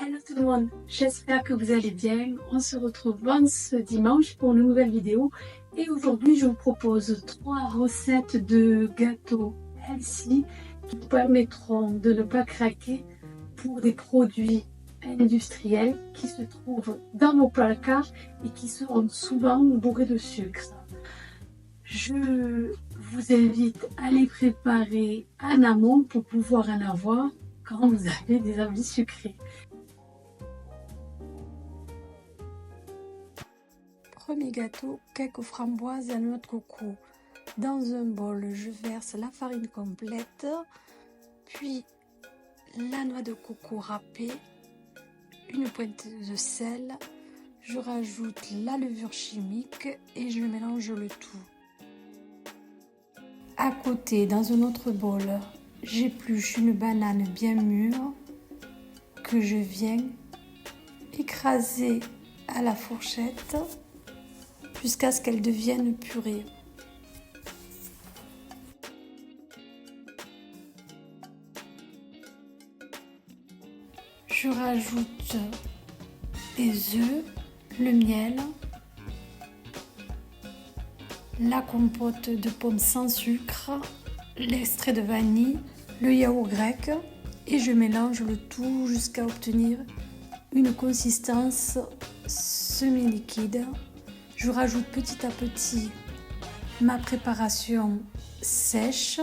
Hello tout le monde, j'espère que vous allez bien. On se retrouve ce dimanche pour une nouvelle vidéo et aujourd'hui je vous propose 3 recettes de gâteaux healthy qui vous permettront de ne pas craquer pour des produits industriels qui se trouvent dans vos placards et qui seront souvent bourrés de sucre. Je vous invite à les préparer en amont pour pouvoir en avoir quand vous avez des envies sucrées. Premier gâteau, cake aux framboises et à noix de coco. Dans un bol, je verse la farine complète, puis la noix de coco râpée, une pointe de sel. Je rajoute la levure chimique et je mélange le tout. À côté, dans un autre bol, j'épluche une banane bien mûre que je viens écraser à la fourchette jusqu'à ce qu'elle devienne purée. Je rajoute les œufs, le miel, la compote de pommes sans sucre, l'extrait de vanille, le yaourt grec et je mélange le tout jusqu'à obtenir une consistance semi-liquide. Je rajoute petit à petit ma préparation sèche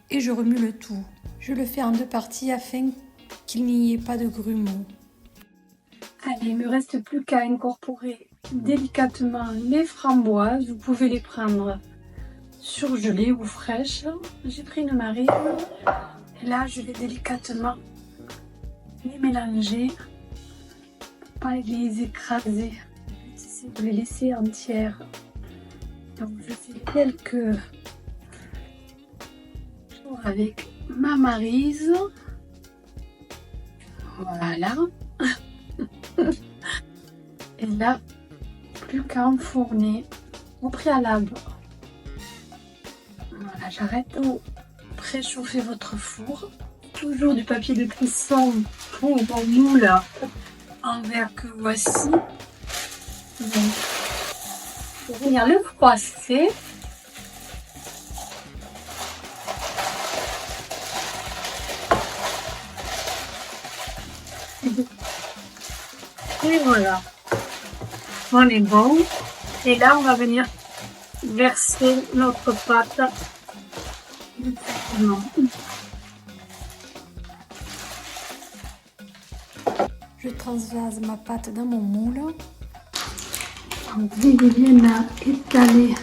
et je remue le tout. Je le fais en 2 parties afin qu'il n'y ait pas de grumeaux. Allez, il ne me reste plus qu'à incorporer délicatement les framboises. Vous pouvez les prendre surgelées ou fraîches. J'ai pris une marine et là je vais délicatement les mélanger pour pas les écraser. De les laisser entières. Donc je fais quelques tours avec ma maryse. Voilà. Et là, plus qu'à enfourner au préalable. Voilà, j'arrête de préchauffer votre four. Toujours du papier de cuisson pour vos moules en verre que voici. Donc, pour venir le froisser, et voilà, on est bon. Et là, on va venir verser notre pâte. Je transvase ma pâte dans mon moule. Veillez bien à étaler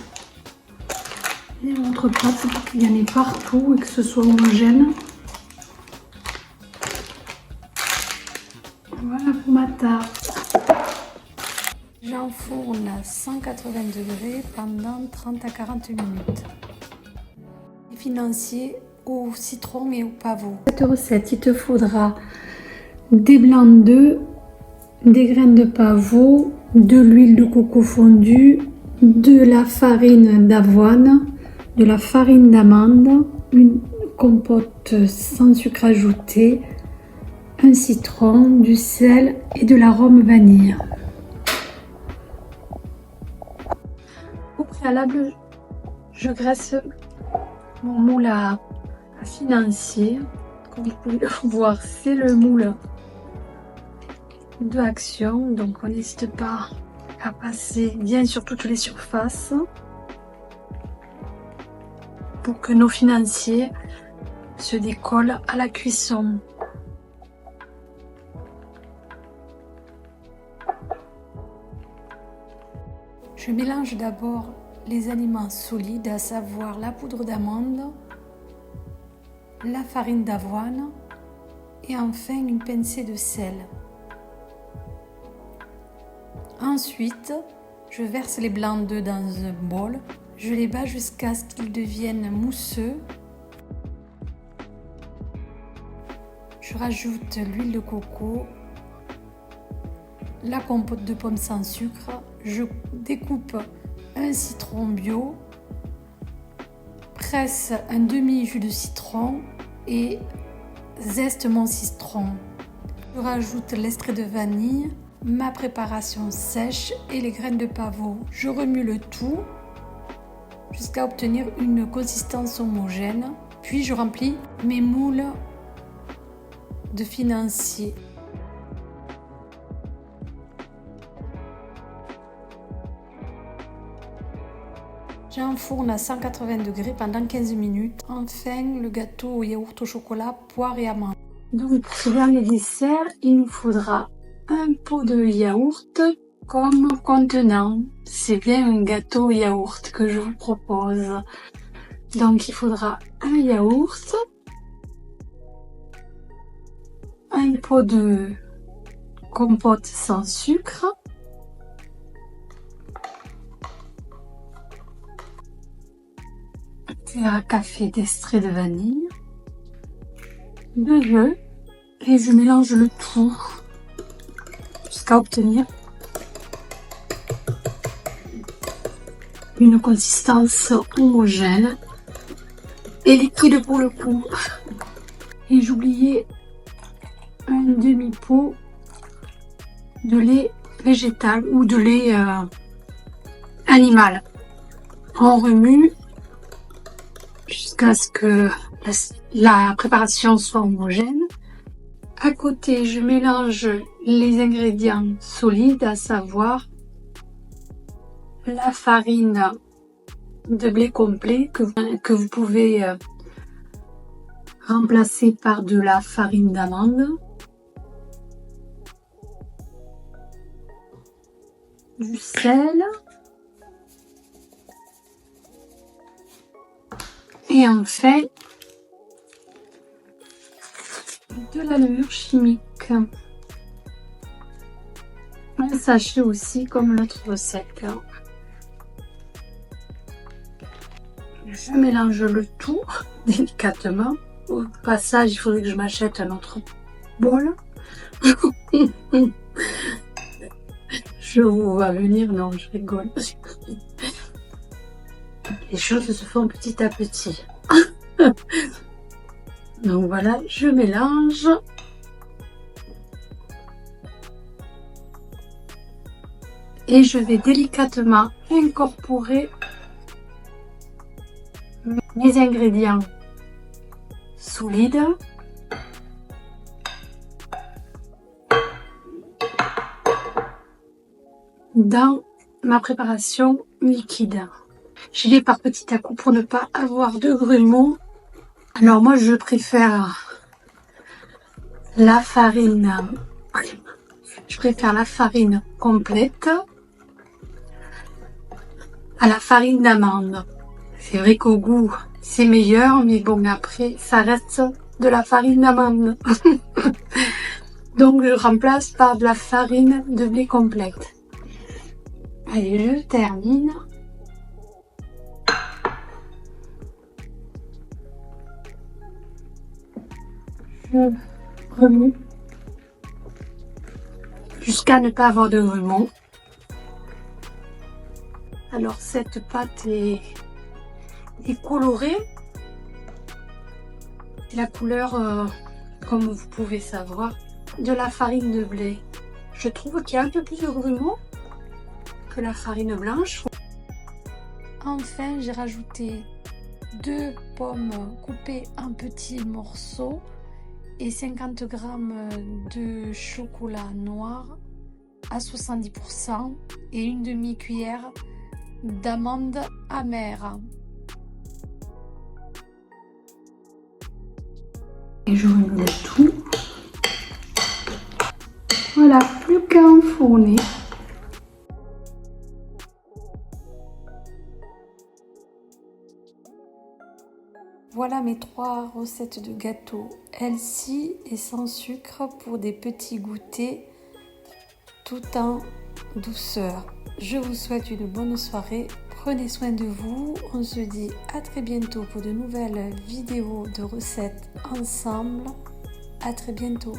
votre pâte pour qu'il y en ait partout et que ce soit homogène. Voilà pour ma tarte. J'enfourne à 180 degrés pendant 30 à 40 minutes. Et financier au citron et au pavot. Cette recette, il te faudra des blancs d'œufs, des graines de pavot, de l'huile de coco fondue, de la farine d'avoine, de la farine d'amande, une compote sans sucre ajouté, un citron, du sel et de l'arôme vanille. Au préalable, je graisse mon moule à financier. Comme vous pouvez le voir, c'est le moule de Action, donc on n'hésite pas à passer bien sur toutes les surfaces pour que nos financiers se décollent à la cuisson. Je mélange d'abord les aliments solides, à savoir la poudre d'amande, la farine d'avoine et enfin une pincée de sel. Ensuite, je verse les blancs d'œufs dans un bol. Je les bats jusqu'à ce qu'ils deviennent mousseux. Je rajoute l'huile de coco, la compote de pommes sans sucre. Je découpe un citron bio, presse un demi-jus de citron et zeste mon citron. Je rajoute l'extrait de vanille, ma préparation sèche et les graines de pavot. Je remue le tout jusqu'à obtenir une consistance homogène. Puis je remplis mes moules de financier. J'enfourne à 180 degrés pendant 15 minutes. Enfin, le gâteau au yaourt au chocolat, poire et amande. Donc pour ce dernier dessert, il nous faudra un pot de yaourt comme contenant. C'est bien un gâteau yaourt que je vous propose. Donc il faudra un yaourt, un pot de compote sans sucre, un cuillère à café d'extrait de vanille, 2 œufs et je mélange le tout jusqu'à obtenir une consistance homogène et liquide pour le coup. Et j'oubliais un demi-pot de lait végétal ou de lait animal. On remue jusqu'à ce que la préparation soit homogène. À côté, je mélange les ingrédients solides, à savoir la farine de blé complet que vous pouvez remplacer par de la farine d'amande, du sel et enfin de la levure chimique. Un sachet aussi comme l'autre recette. Je mélange le tout délicatement. Au passage, il faudrait que je m'achète un autre bol. Je vous vois venir, non, je rigole. Les choses se font petit à petit. Donc voilà, je mélange. Et je vais délicatement incorporer mes ingrédients solides dans ma préparation liquide. Je vais par petit à coup pour ne pas avoir de grumeaux. Alors moi je préfère la farine. Je préfère la farine complète à la farine d'amande. C'est vrai qu'au goût c'est meilleur, mais bon après ça reste de la farine d'amande. Donc je remplace par de la farine de blé complète. Allez, je termine. Je remue jusqu'à ne pas avoir de grumeaux. Alors cette pâte est colorée. C'est la couleur, comme vous pouvez savoir, de la farine de blé. Je trouve qu'il y a un peu plus de grumeaux que la farine blanche. Enfin, j'ai rajouté 2 pommes coupées en petits morceaux et 50 g de chocolat noir à 70% et une demi-cuillère d'amandes amères. Et je remue le tout. Voilà, plus qu'à enfourner. Voilà mes 3 recettes de gâteaux healthy et sans sucre pour des petits goûters tout en douceur. Je vous souhaite une bonne soirée, prenez soin de vous, on se dit à très bientôt pour de nouvelles vidéos de recettes ensemble, à très bientôt.